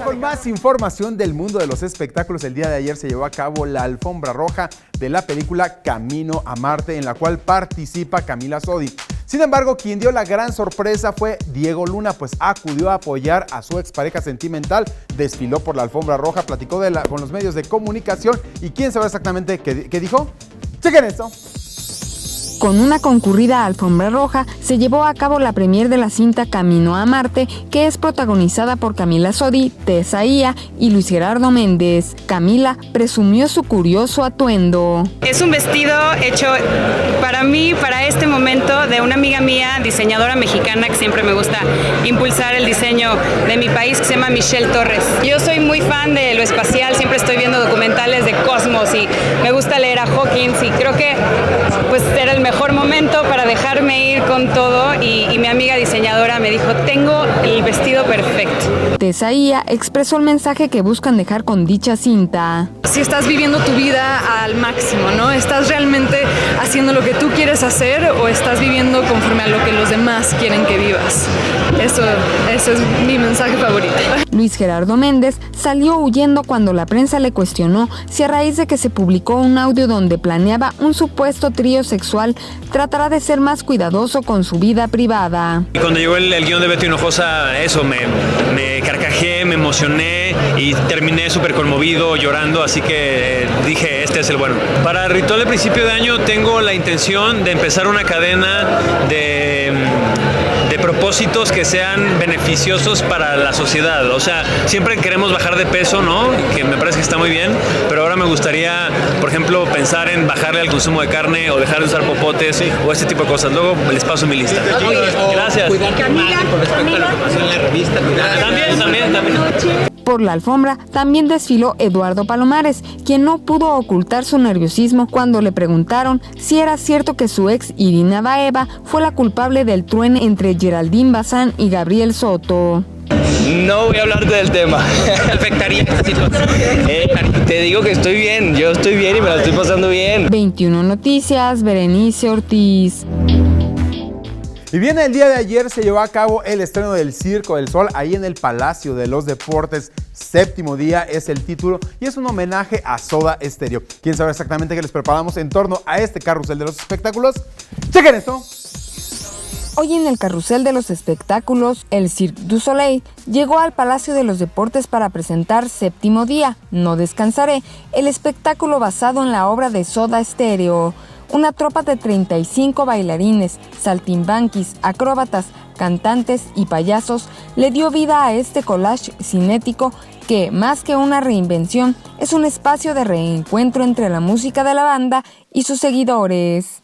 con más información del mundo de los espectáculos. El día de ayer se llevó a cabo la alfombra roja de la película Camino a Marte, en la cual participa Camila Sodi. Sin embargo, quien dio la gran sorpresa fue Diego Luna, pues acudió a apoyar a su expareja sentimental, desfiló por la alfombra roja, platicó con los medios de comunicación. ¿Y quién sabe exactamente qué dijo? Chequen esto. Con una concurrida alfombra roja, se llevó a cabo la premier de la cinta Camino a Marte, que es protagonizada por Camila Sodi, Tessa Ia y Luis Gerardo Méndez. Camila presumió su curioso atuendo. Es un vestido hecho para mí, para este momento, de una amiga mía, diseñadora mexicana, que siempre me gusta impulsar el diseño de mi país, que se llama Michelle Torres. Yo soy muy fan de lo espacial, siempre estoy viendo documentales de cosmos y me gusta leer a Hawkins, y creo que pues era el mejor momento para dejarme ir con todo, y mi amiga diseñadora me dijo: tengo el vestido perfecto. Tessa Ia expresó el mensaje que buscan dejar con dicha cinta. Si estás viviendo tu vida al máximo, ¿no? ¿Estás realmente haciendo lo que tú quieres hacer o estás viviendo conforme a lo que los demás quieren que vivas? Eso es mi mensaje favorito. Luis Gerardo Méndez salió huyendo cuando la prensa le cuestionó si a raíz de que se publicó un audio donde planeaba un supuesto trío sexual, tratará de ser más cuidadoso con su vida privada. Y cuando llegó el guión de Beto Hinojosa, eso, me carcajeé, me emocioné y terminé súper conmovido, llorando, así que dije, este es el bueno. Para el ritual de principio de año tengo la intención de empezar una cadena de propósitos que sean beneficiosos para la sociedad. O sea, siempre queremos bajar de peso, ¿no? Que me parece que está muy bien, pero ahora me gustaría, por ejemplo, pensar en bajarle al consumo de carne o dejar de usar popotes o este tipo de cosas. Luego les paso mi lista. Gracias. Cuidar tu imagen con respecto a lo que pasó en la revista. También. Por la alfombra también desfiló Eduardo Palomares, quien no pudo ocultar su nerviosismo cuando le preguntaron si era cierto que su ex Irina Baeva fue la culpable del truene entre Geraldine Bazán y Gabriel Soto. No voy a hablar del tema. ¿Afectaría esta situación? Te digo que estoy bien, yo estoy bien y me la estoy pasando bien. 21 Noticias, Berenice Ortiz. Y bien, el día de ayer se llevó a cabo el estreno del Circo del Sol ahí en el Palacio de los Deportes. Séptimo día es el título y es un homenaje a Soda Stereo. ¿Quién sabe exactamente qué les preparamos en torno a este carrusel de los espectáculos? ¡Chequen esto! Hoy en el carrusel de los espectáculos, el Cirque du Soleil llegó al Palacio de los Deportes para presentar Séptimo Día, No Descansaré, el espectáculo basado en la obra de Soda Stereo. Una tropa de 35 bailarines, saltimbanquis, acróbatas, cantantes y payasos le dio vida a este collage cinético que, más que una reinvención, es un espacio de reencuentro entre la música de la banda y sus seguidores.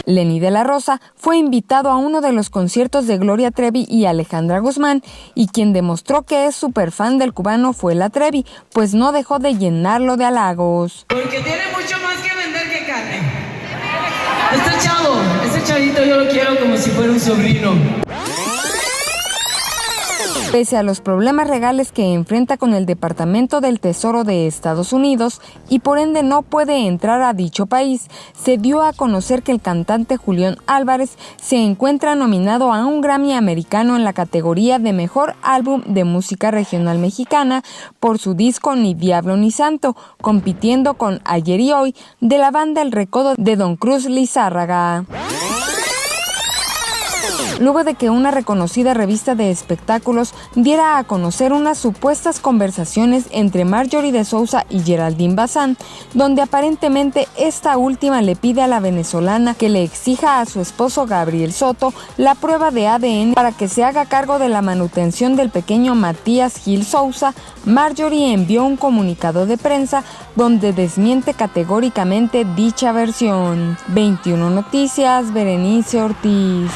Lenny de la Rosa fue invitado a uno de los conciertos de Gloria Trevi y Alejandra Guzmán, y quien demostró que es súper fan del cubano fue la Trevi, pues no dejó de llenarlo de halagos. Porque tiene mucho más que vender que carne. Este chavito yo lo quiero como si fuera un sobrino. Pese a los problemas legales que enfrenta con el Departamento del Tesoro de Estados Unidos y por ende no puede entrar a dicho país, se dio a conocer que el cantante Julián Álvarez se encuentra nominado a un Grammy americano en la categoría de Mejor Álbum de Música Regional Mexicana por su disco Ni Diablo ni Santo, compitiendo con Ayer y Hoy de la banda El Recodo de Don Cruz Lizárraga. Luego de que una reconocida revista de espectáculos diera a conocer unas supuestas conversaciones entre Marjorie de Sousa y Geraldine Bazán, donde aparentemente esta última le pide a la venezolana que le exija a su esposo Gabriel Soto la prueba de ADN para que se haga cargo de la manutención del pequeño Matías Gil Sousa, Marjorie envió un comunicado de prensa donde desmiente categóricamente dicha versión. 21 Noticias, Berenice Ortiz.